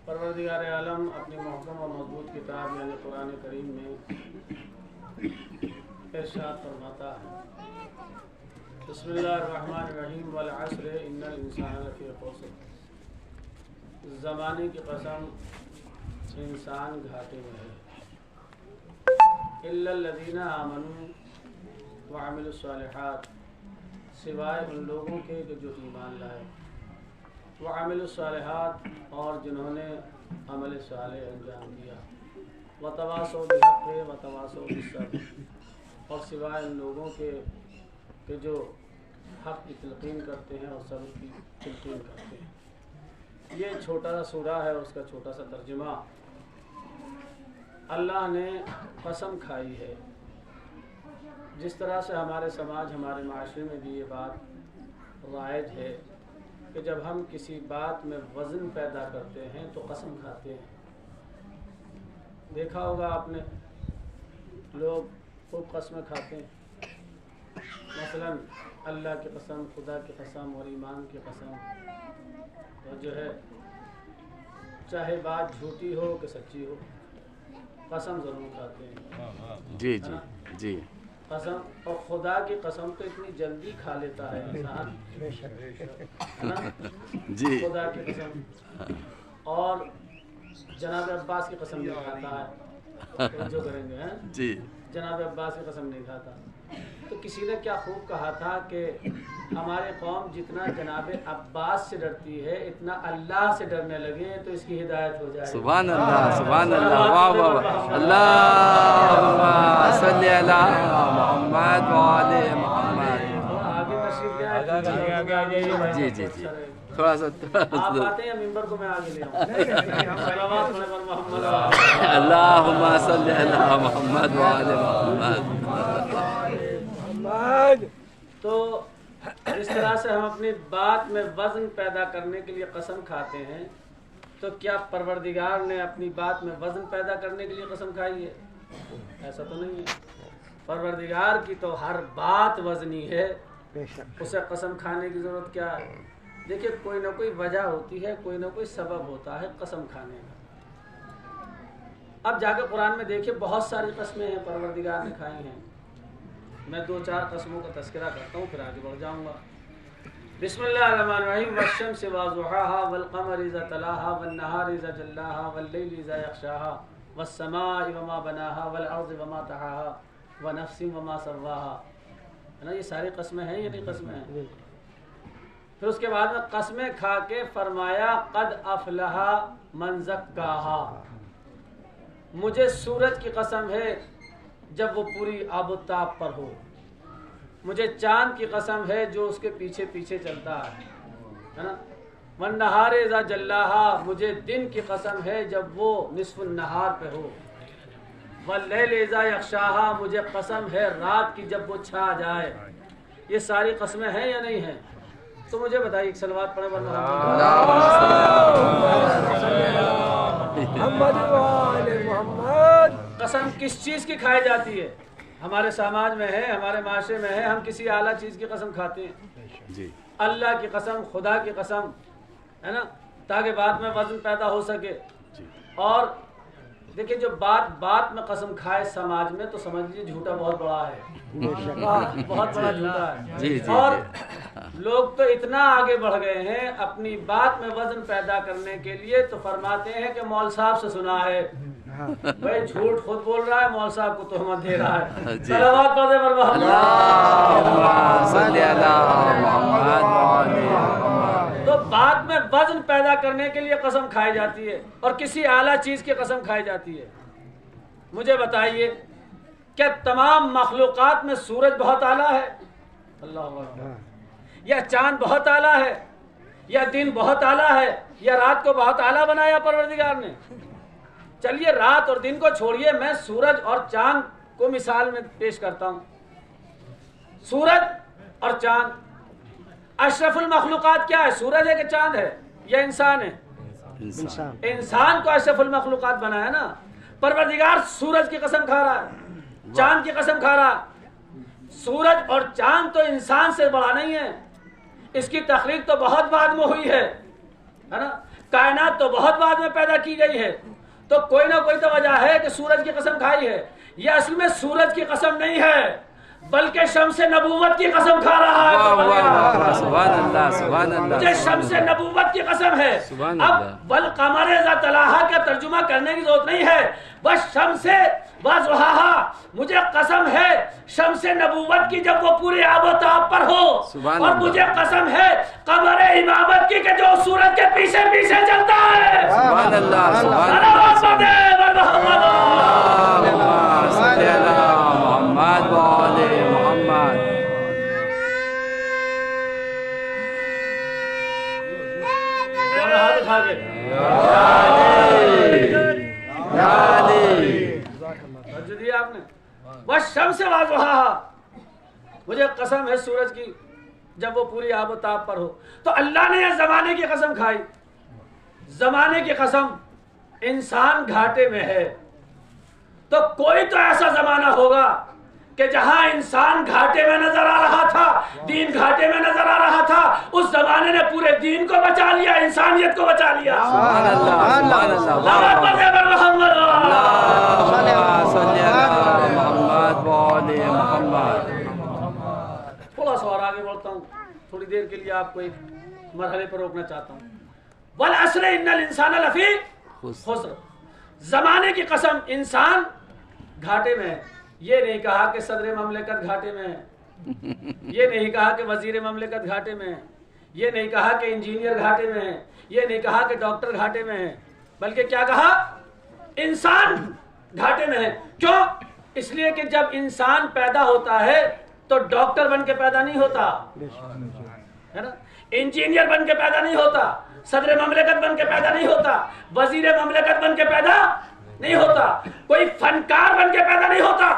پروردگار عالم اپنی محکم و مضبوط کتاب یعنی قرآن کریم میں ارشاد فرماتا ہے، بسم اللہ الرحمن الرحیم، والعصر ان الانسان لفی خسر، زمانے کی قسم انسان گھاٹے میں ہے، الا الذین آمنوا وعملوا الصالحات، سوائے ان لوگوں کے جو ایمان لائے، وعملوا الصالحات، اور جنہوں نے عمل صالح انجام دیا، وتواصوا بالحق وتواصوا بالصبر، اور سوائے ان لوگوں کے کہ جو حق کی تلقین کرتے ہیں اور صبر کی تلقین کرتے ہیں۔ یہ چھوٹا سا سورہ ہے، اس کا چھوٹا سا ترجمہ۔ اللہ نے قسم کھائی ہے، جس طرح سے ہمارے سماج ہمارے معاشرے میں بھی یہ بات رائج ہے کہ جب ہم کسی بات میں وزن پیدا کرتے ہیں تو قسم کھاتے ہیں۔ دیکھا ہوگا آپ نے، لوگ خوب قسمیں کھاتے ہیں، مثلا اللہ کی قسم، خدا کی قسم اور ایمان کی قسم، تو جو ہے چاہے بات جھوٹی ہو کہ سچی ہو، قسم ضرور کھاتے ہیں۔ جی جی جی، قسم، اور خدا کی قسم تو اتنی جلدی کھا لیتا ہے انسان، جی خدا کی قسم، اور جناب عباس کی قسم نہیں کھاتا ہے، توجہ کریں گے، ہیں؟ جی جناب عباس کی قسم نہیں کھاتا۔ تو کسی نے کیا خوب کہا تھا کہ ہمارے قوم جتنا جناب عباس سے ڈرتی ہے اتنا اللہ سے ڈرنے لگے تو اس کی ہدایت ہو جائے۔ سبحان اللہ، سبحان اللہ، واہ واہ واہ، اللہم صلی علی محمد وعلی محمد۔ آگے تشریف لائیں، جی جی جی، تھوڑا سا آپ آتے ہیں ممبر کو میں آگے لے آؤں، صلوات پڑھیں پر محمد۔ اللہم صلی علی محمد وعلی محمد۔ تو اس طرح سے ہم اپنی بات میں وزن پیدا کرنے کے لیے قسم کھاتے ہیں، تو کیا پروردگار نے اپنی بات میں وزن پیدا کرنے کے لیے قسم کھائی ہے؟ ایسا تو نہیں ہے۔ پروردگار کی تو ہر بات وزنی ہے، اسے قسم کھانے کی ضرورت کیا ہے؟ دیکھیے، کوئی نہ کوئی وجہ ہوتی ہے، کوئی نہ کوئی سبب ہوتا ہے قسم کھانے کا۔ اب جا کے قرآن میں دیکھیے بہت ساری قسمیں ہیں پروردگار نے کھائی ہیں۔ میں 2-4 قسموں کا تذکرہ کرتا ہوں، پھر آگے بڑھ جاؤں گا۔ بسم اللہ الرحمن الرحیم، والشمس وضحاها والقمر اذا تلاها والنهار اذا جلاها والليل اذا يغشاها والسماء وما بناها والارض وما طحاها ونفس وما سواها۔ ہے نا، یہ ساری قسمیں ہیں، یہ نہیں قسمیں ہیں۔ پھر اس کے بعد میں قسمیں کھا کے فرمایا قد افلح من زکاها، مجھے سورج کی قسم ہے جب وہ پوری آب و تاب پر ہو، مجھے چاند کی قسم ہے جو اس کے پیچھے پیچھے چلتا ہے نا، والنہار اذا جلاها، مجھے دن کی قسم ہے جب وہ نصف النہار پہ ہو، واللیل اذا یغشاها، مجھے قسم ہے رات کی جب وہ چھا جائے۔ یہ ساری قسمیں ہیں یا نہیں ہیں؟ تو مجھے بتائیے، ایک صلوات پڑھیں ورنہ قسم کس چیز کی کھائی جاتی ہے؟ ہمارے سماج میں ہے، ہمارے معاشرے میں ہے، ہم کسی اعلیٰ چیز کی قسم کھاتے ہیں، جی، اللہ کی قسم، خدا کی قسم، ہے نا، تاکہ بات میں وزن پیدا ہو سکے۔ اور دیکھیں، جو بات میں قسم کھائے سماج میں تو سمجھ لیجیے جھوٹا بہت بڑا ہے، بہت بڑا جھوٹا ہے۔ اور لوگ تو اتنا آگے بڑھ گئے ہیں اپنی بات میں وزن پیدا کرنے کے لیے، تو فرماتے ہیں کہ مول صاحب سے سنا ہے، بھائی جھوٹ خود بول رہا ہے، مول صاحب کو تہمت دے رہا ہے۔ صلوات پڑھیں پر اللہم صلی علی محمد وعلی محمد۔ تو بات میں وزن پیدا کرنے کے لیے قسم کھائی جاتی ہے، اور کسی اعلیٰ چیز کی قسم کھائی جاتی ہے۔ مجھے بتائیے، کیا تمام مخلوقات میں سورج بہت اعلیٰ ہے؟ اللہ اکبر۔ یا چاند بہت اعلیٰ ہے، یا دن بہت اعلیٰ ہے، یا رات کو بہت اعلیٰ بنایا پروردگار نے؟ چلیے رات اور دن کو چھوڑیے، میں سورج اور چاند کو مثال میں پیش کرتا ہوں۔ سورج اور چاند، اشرف المخلوقات کیا ہے؟ سورج ہے کہ چاند ہے یا انسان ہے؟ انسان کو اشرف المخلوقات بنایا نا۔ پروردگار سورج کی قسم کھا رہا ہے، چاند کی قسم کھا رہا ہے۔ سورج اور چاند تو انسان سے بڑا نہیں ہے، اس کی تخلیق تو بہت بعد میں ہوئی ہے نا۔ کائنات تو بہت بعد میں پیدا کی گئی ہے، تو کوئی نہ کوئی تو وجہ ہے کہ سورج کی قسم کھائی ہے۔ یہ اصل میں سورج کی قسم نہیں ہے بلکہ شمس نبوت کی قسم کھا رہا ہے۔ سبحان اللہ سبحان اللہ، مجھے شمس نبوت کی قسم ہے۔ اب والقمر اذا تلاہا کا ترجمہ کرنے کی ضرورت نہیں ہے، بس شمس وضحاہا، مجھے قسم ہے شمس نبوت کی جب وہ پورے آب و تاب پر ہو، اور مجھے قسم ہے قمر امامت کی کہ جو سورج کے پیچھے پیچھے چلتا ہے۔ سبحان اللہ سبحان اللہ، محمد وآل محمد۔ آپ نے بس شمس واضحاہا، مجھے قسم ہے سورج کی جب وہ پوری آب و تاب پر ہو۔ تو اللہ نے یہ زمانے کی قسم کھائی، زمانے کی قسم۔ انسان گھاٹے میں ہے، تو کوئی تو ایسا زمانہ ہوگا کہ جہاں انسان گھاٹے میں نظر آ رہا تھا، دین گھاٹے میں نظر آ رہا تھا، اس زمانے نے پورے دین کو بچا لیا، انسانیت کو بچا لیا۔ سبحان اللہ سبحان اللہ، تھوڑا سا اور آگے بڑھتا ہوں، تھوڑی دیر کے لیے آپ کو ایک مرحلے پر روکنا چاہتا ہوں۔ والعصر ان الانسان لفی خسر، زمانے کی قسم انسان گھاٹے میں ہے۔ یہ نہیں کہا کہ صدر مملکت گھاٹے میں ہے، یہ نہیں کہا کہ وزیر مملکت گھاٹے میں ہے، یہ نہیں کہا کہ انجینئر گھاٹے میں ہے، یہ نہیں کہا کہ ڈاکٹر گھاٹے میں ہے، بلکہ کیا کہا؟ انسان گھاٹے میں ہے۔ کیوں؟ اس لیے کہ جب انسان پیدا ہوتا ہے تو ڈاکٹر بن کے پیدا نہیں ہوتا ہے نا، انجینئر بن کے پیدا نہیں ہوتا، صدر مملکت بن کے پیدا نہیں ہوتا، وزیر مملکت بن کے پیدا نہیں ہوتا، کوئی فنکار بن کے پیدا نہیں ہوتا۔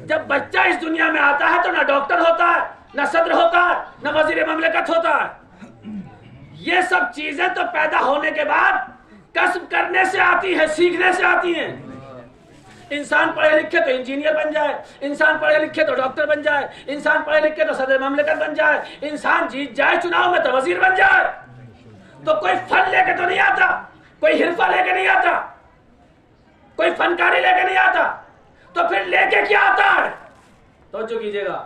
جب بچہ اس دنیا میں آتا ہے تو نہ ڈاکٹر ہوتا ہے، نہ صدر ہوتا ہے، نہ وزیر مملکت ہوتا ہے۔ یہ سب چیزیں تو پیدا ہونے کے بعد کسب کرنے سے آتی ہے، سیکھنے سے آتی ہیں۔ انسان پڑھے لکھے تو انجینئر بن جائے، انسان پڑھے لکھے تو ڈاکٹر بن جائے، انسان پڑھے لکھے تو صدر مملکت بن جائے، انسان جیت جائے چناؤ میں تو وزیر بن جائے۔ تو کوئی فن لے کے تو نہیں آتا، کوئی حرفہ لے کے نہیں آتا، کوئی فنکاری لے کے نہیں آتا، تو پھر لے کے کیا آتا ہے؟ توجہ کیجئے گا،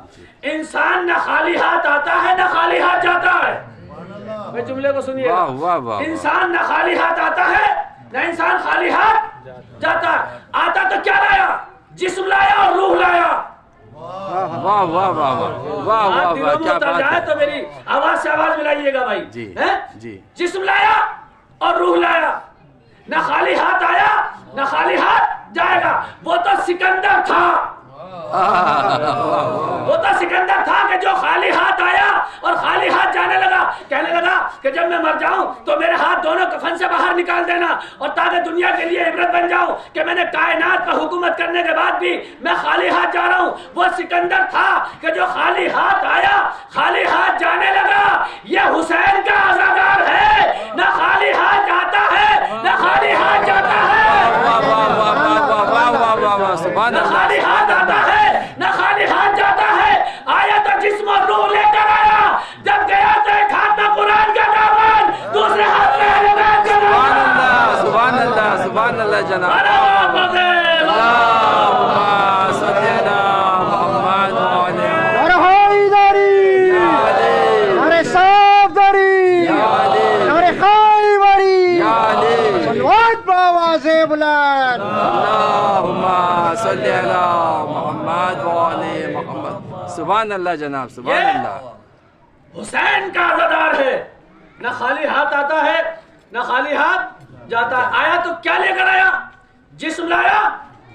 انسان نہ خالی ہاتھ آتا ہے نہ خالی ہاتھ جاتا ہے۔ میں جملے کو سنیے گا، انسان نہ خالی ہاتھ آتا ہے نہ انسان خالی ہاتھ جاتا ہے۔ آتا تو کیا لایا؟ جسم لایا اور روح لایا۔ واہ واہ واہ واہ واہ واہ، کیا بات ہے۔ تو میری آواز سے آواز ملائیے گا بھائی۔ جی، جسم لایا اور روح لایا، نہ خالی ہاتھ آیا نہ خالی ہاتھ جائے گا۔ وہ تو سکندر تھا، وہ تو سکندر تھا کہ جو خالی ہاتھ آیا اور خالی ہاتھ جانے لگا، کہنے لگا کہ جب میں مر جاؤں تو میرے ہاتھ دونوں کفن سے باہر نکال دینا، اور تاکہ دنیا کے لیے عبرت بن جاؤں کہ میں نے کائنات پر حکومت کرنے کے بعد بھی میں خالی ہاتھ جا رہا ہوں۔ وہ سکندر تھا کہ جو خالی ہاتھ آیا خالی ہاتھ جانے لگا۔ یہ حسین کا عزادار ہے، نہ خالی ہاتھ جاتا ہے نہ خالی ہاتھ جاتا ہے، نہ خالی ہاتھ آتا ہے نہ خالی ہاتھ جاتا ہے۔ آیا تو جسم اور روح لے کر آیا، جب گیا تو ایک ہاتھ میں قرآن کا دامن، دوسرے ہاتھ میں اہل بیت کا دامن۔ سبحان اللہ سبحان اللہ جناب۔ سبحان اللہ جناب، سبحان اللہ۔ حسین کا عزادار ہے، نہ خالی ہاتھ آتا ہے نہ خالی ہاتھ جاتا ہے۔ آیا تو کیا لے کر آیا؟ جسم لایا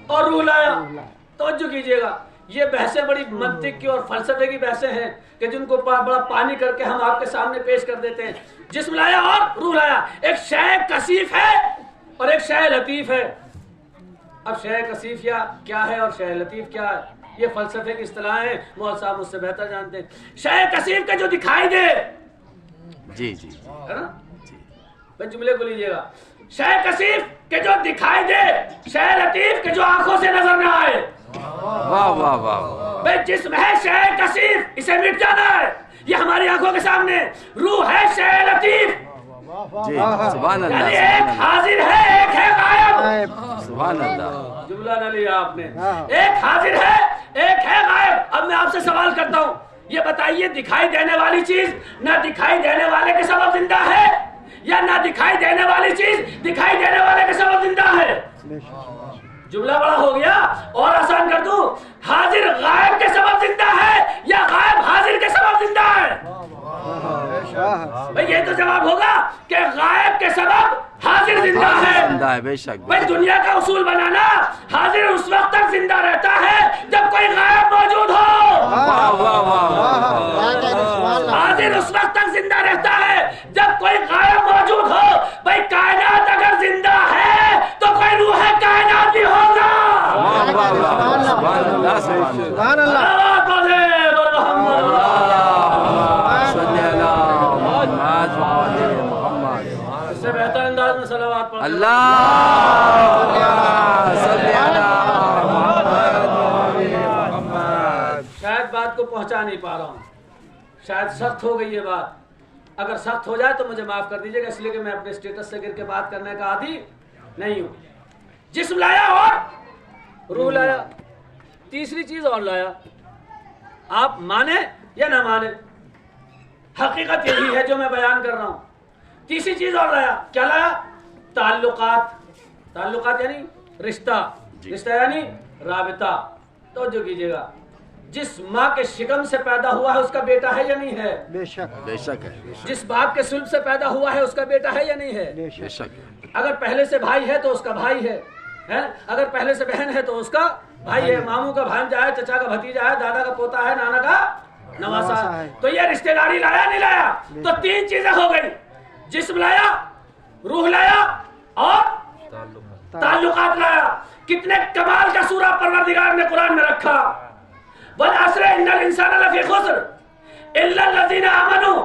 اور روح لایا۔ توجہ کیجئے گا، یہ بحثیں بڑی منطق کی اور فلسفے کی بحثیں ہیں کہ جن کو بڑا پانی کر کے ہم آپ کے سامنے پیش کر دیتے ہیں۔ جسم لایا اور روح لایا، ایک شے کثیف ہے اور ایک شے لطیف ہے۔ اب شے کثیف کیا ہے اور شے لطیف کیا ہے، یہ فلسفے کی اصطلاح ہے، مول صاحب مجھ سے بہتر جانتے ہیں۔ شے کثیف کا جو دکھائی دے، جی ہے نا، میں جملے کو لیجئے گا، شے کثیف کے جو دکھائی دے، شے لطیف کے جو آنکھوں سے نظر نہ آئے۔ واہ واہ واہ، بھئی جسم ہے شے کثیف، اسے مٹ جانا ہے، یہ ہماری آنکھوں کے سامنے۔ روح ہے شے لطیف، جی سبحان یعنی اللہ ایک حاضر ہے ایک ہے غائب. سبحان اللہ. جملہ نہ لیا آپ نے. ایک حاضر ہے ایک ہے غائب. اب میں آپ سے سوال کرتا ہوں, یہ بتائیے دکھائی دینے والی چیز نہ دکھائی دینے والے کے سبب زندہ ہے, یا نہ دکھائی دینے والی چیز دکھائی دینے والے کے سبب زندہ ہے؟ جملہ بڑا ہو گیا. اور آسان کر دوں, حاضر غائب کے سبب زندہ ہے یا غائب حاضر کے سبب زندہ ہے؟ بھئی یہ تو جواب ہوگا کہ غائب کے سبب حاضر زندہ ہے. زندہ ہے بے شک. بھئی دنیا کا اصول بنانا, حاضر اس وقت تک زندہ رہتا ہے جب کوئی غائب موجود ہو. واہ واہ واہ. حاضر اس وقت تک زندہ رہتا ہے جب کوئی غائب موجود ہو. بھئی کائنات اگر زندہ ہے تو کوئی روح کائنات بھی ہوگا. واہ واہ واہ. سبحان اللہ سبحان اللہ. صلی اللہ محمد وعلی محمد. اس سے بہتر انداز میں صلوات پڑھ. اللہ صلی اللہ محمد وعلی محمد. شاید بات کو پہنچا نہیں پا رہا ہوں, شاید سخت ہو گئی یہ بات. اگر سخت ہو جائے تو مجھے معاف کر دیجیے گا, اس لیے کہ میں اپنے اسٹیٹس سے گر کے بات کرنے کا عادی نہیں ہوں. جسم لایا اور روح لایا, تیسری چیز اور لایا. آپ مانے یا نہ مانے, حقیقت یہی ہے جو میں بیان کر رہا ہوں. تیسری چیز اور لایا. کیا لایا؟ تعلقات. تعلقات یعنی رشتہ, رشتہ یعنی رابطہ. توجہ کیجیے گا, جس ماں کے شکم سے پیدا ہوا ہے اس کا بیٹا ہے یا نہیں ہے؟ بے شک بے شک ہے. جس باپ کے سلب سے پیدا ہوا ہے اس کا بیٹا ہے یا نہیں ہے؟ بے شک. اگر پہلے سے بھائی ہے تو اس کا بھائی ہے, اگر پہلے سے بہن ہے تو اس کا بھائی ہے. ماموں کا بھانجا ہے, چچا کا بھتیجا ہے, دادا کا پوتا ہے, نانا کا نواسا ہے. تو یہ رشتہ داری لایا نہیں لایا؟ تو تین چیزیں ہو گئی, جسم لایا, روح لایا اور تعلقات لایا. کتنے کمال کا سورہ پروردگار نے قرآن میں رکھا. والعصر ان الانسان لفی خسر الا الذين امنوا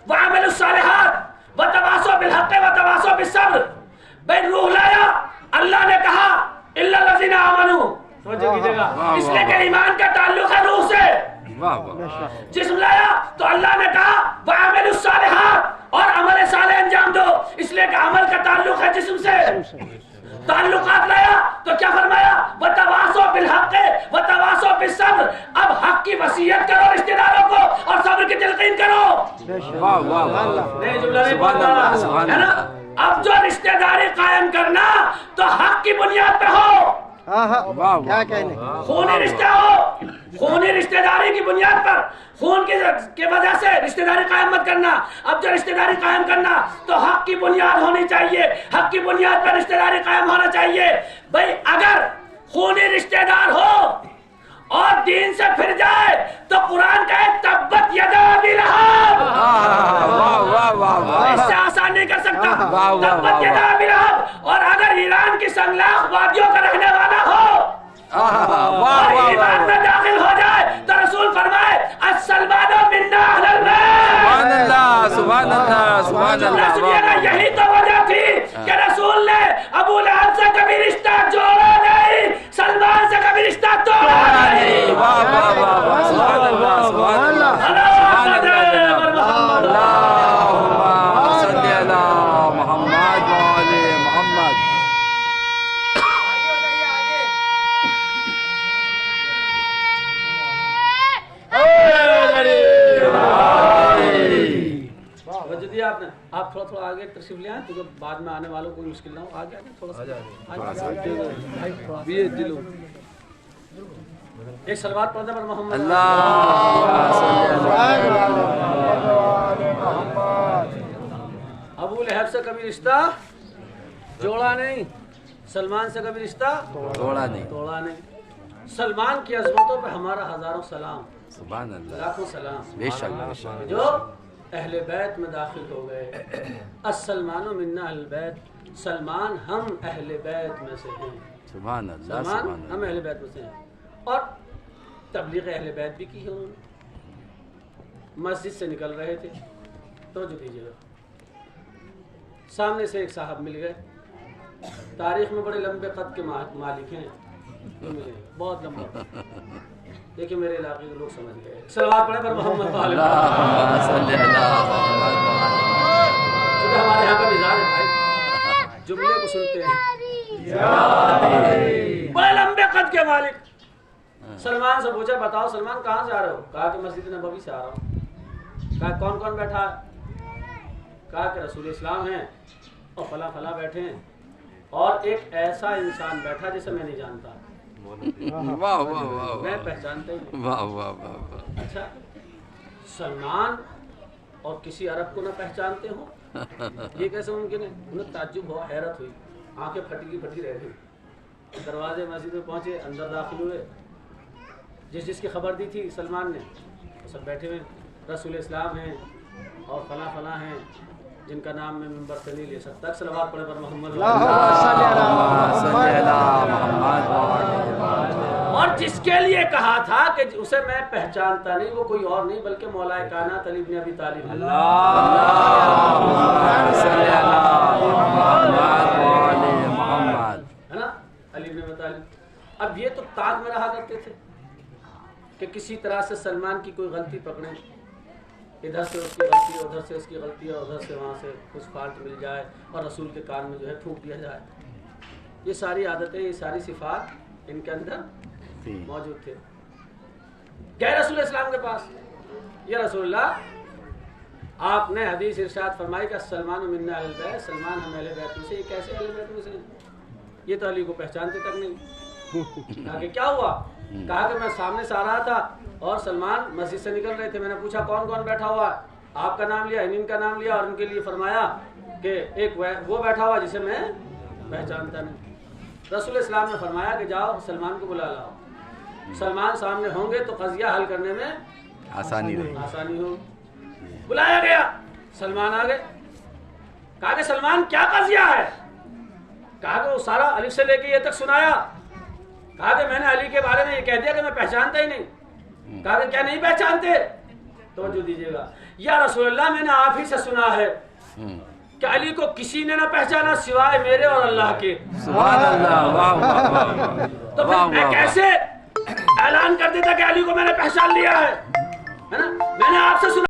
وعملوا الصالحات وتواصوا بالحق وتواصوا بالصبر. بھائی روح لایا, اللہ نے کہا الا الذين امنوا. توجہ کیجیے گا, اس لیے کہ ایمان کا تعلق ہے روح سے. جسم لایا تو اللہ نے کہا وعملوا الصالحات, اور عمل صالح انجام دو, اس لیے کہ عمل کا تعلق ہے جسم سے. تعلقات لایا تو کیا فرمایا؟ وتواصوا بالحق وتواصوا بالصبر. اب حق کی وصیت کرو رشتہ داروں کو اور صبر کی تلقین کرو. واہ واہ واہ. نہیں جملہ نہیں بولتا ہے نا. اب جو رشتہ داری قائم کرنا تو حق کی بنیاد پہ ہو. کیا کہنے, خونی رشتہ ہو, خونی رشتہ داری کی بنیاد پر, خون کی وجہ سے رشتہ داری قائم مت کرنا. اب جو رشتہ داری قائم کرنا تو حق کی بنیاد ہونی چاہیے, حق کی بنیاد پر رشتہ داری قائم ہونا چاہیے. بھائی اگر خونی رشتہ دار ہو اور دین سے پھر جائے تو قرآن کا ہے تبت یدا ابی لہب. اس سے آسان نہیں کر سکتا. تبت یدا ابی لہب. اور اگر ایران کی سنگلاخ وادیوں کا رہنے والا ہو اور ایمان میں داخل ہو جائے تو رسول فرمائے السلمان منا اہل البیت. سبحان اللہ سبحان اللہ سبحان اللہ. یہی تو وجہ تھی کہ رسول نے ابو لہب سے کبھی رشتہ جوڑا نہیں, سلمان سے کبھی رشتہ توڑا نہیں. واہ واہ واہ. سبحان اللہ سبحان اللہ سبحان اللہ. اللہم صلی علی محمد وعلی محمد. آپ نے, آپ تھوڑا تھوڑا آگے تشریف لے آئیں تو جب بعد میں آنے والوں کو کوئی مشکل نہ ہو. آگے آگے تھوڑا سا ایک صلوات پڑھنے پر محمد. ابو لہب سے کبھی رشتہ جوڑا نہیں, سلمان سے کبھی رشتہ توڑا نہیں. سلمان کی عظمتوں پہ ہمارا ہزاروں سلام, سبحان اللہ, لاکھوں سلام. بے شک بے شک. جو اہل بیت میں داخل ہو گئے, السلمان منا اہل بیت, سلمان ہم اہل بیت میں سے ہیں. سبحان اللہ سلمان ہم اہل بیت میں سے ہیں. اور تبلیغ اہل بیت بھی کی ہے انہوں نے. مسجد سے نکل رہے تھے, توجہ دیجیے گا, سامنے سے ایک صاحب مل گئے, تاریخ میں بڑے لمبے قد کے مالک ہیں, بہت لمبا. دیکھیں میرے علاقے کے لوگ سمجھ گئے. صلوات پڑھیں پر محمد. ہمارے یہاں کا مزاج ہے بھائی، جملے کو سنتے ہیں بڑے لمبے قد کے مالک سلمان سے پوچھا بتاؤ سلمان کہاں سے آ رہے ہو؟ کہا کہ مسجد نبوی سے آ رہا ہوں۔ کہا کون کون بیٹھا ہے؟ کہا کہ رسول اسلام ہیں اور فلاں فلاں بیٹھے ہیں اور ایک ایسا انسان بیٹھا جسے میں نہیں جانتا، واہ واہ واہ میں پہچانتا ہی نہیں۔ واہ واہ واہ واہ۔ اچھا سلمان اور کسی عرب کو نہ پہچانتے ہوں، یہ کیسے ممکن ہے؟ انہیں تعجب ہوا، حیرت ہوئی، آنکھیں پھٹی کی پھٹی رہ گئی۔ دروازے مسجد میں پہنچے، اندر داخل ہوئے، جس کی خبر دی تھی سلمان نے وہ سب بیٹھے ہوئے، رسول اسلام ہیں اور فلاں فلاں ہیں جن کا نام میں ممبر سے نہیں لے سکتا، صلوات پڑھے پر محمد اور جس کے لیے کہا تھا کہ اسے میں پہچانتا نہیں، وہ کوئی اور نہیں بلکہ مولا کائنات علی بن ابی طالب ہے نا، علی بن ابی طالب۔ اب یہ تو تاج میں رہا کرتے تھے کہ کسی طرح سے سلمان کی کوئی غلطی پکڑیں، ادھر سے اس کی غلطی ہے، ادھر سے اس کی غلطی ہے، ادھر سے وہاں سے کچھ فالٹ مل جائے اور رسول کے کان میں جو ہے پھونک دیا جائے۔ یہ ساری عادتیں، یہ ساری صفات ان کے اندر موجود تھے۔ گئے رسول اسلام کے پاس، یا رسول اللہ آپ نے حدیث ارشاد فرمائی کہ سلمان منا اہل بیت، سلمان ہم اہل بیت میں سے، یہ کیسے اہل بیت میں سے ہیں؟ یہ تو علی کو پہچانتے تک نہیں۔ کہا کہ کیا ہوا؟ کہا کہ میں سامنے سے آ رہا تھا اور سلمان مسجد سے نکل رہے تھے، میں نے پوچھا کون کون بیٹھا ہوا ہے، آپ کا نام لیا، ان کا نام لیا اور ان کے لیے فرمایا کہ ایک وہ بیٹھا ہوا جسے میں پہچانتا نہیں۔ رسول اسلام نے فرمایا کہ جاؤ سلمان کو بلا لاؤ، سلمان سامنے ہوں گے تو قضیہ حل کرنے میں آسانی ہو۔ بلایا گیا، سلمان آ گئے، کہا کہ سلمان کیا قضیہ ہے؟ کہا کہ وہ سارا الف سے لے کے یہ تک سنایا۔ کہا کہ میں نے علی کے بارے میں یہ کہہ دیا کہ میں پہچانتا ہی نہیں۔ کہا کہ کیا نہیں پہچانتے؟ توجہ دیجیے گا، یا رسول اللہ میں نے آپ ہی سے سنا ہے کہ علی کو کسی نے نہ پہچانا سوائے میرے اور اللہ کے۔ سبحان اللہ، واہ واہ واہ۔ تو پھر میں کیسے اعلان کر دیتا کہ علی کو میں نے پہچان لیا ہے نا؟ میں نے آپ سے سنا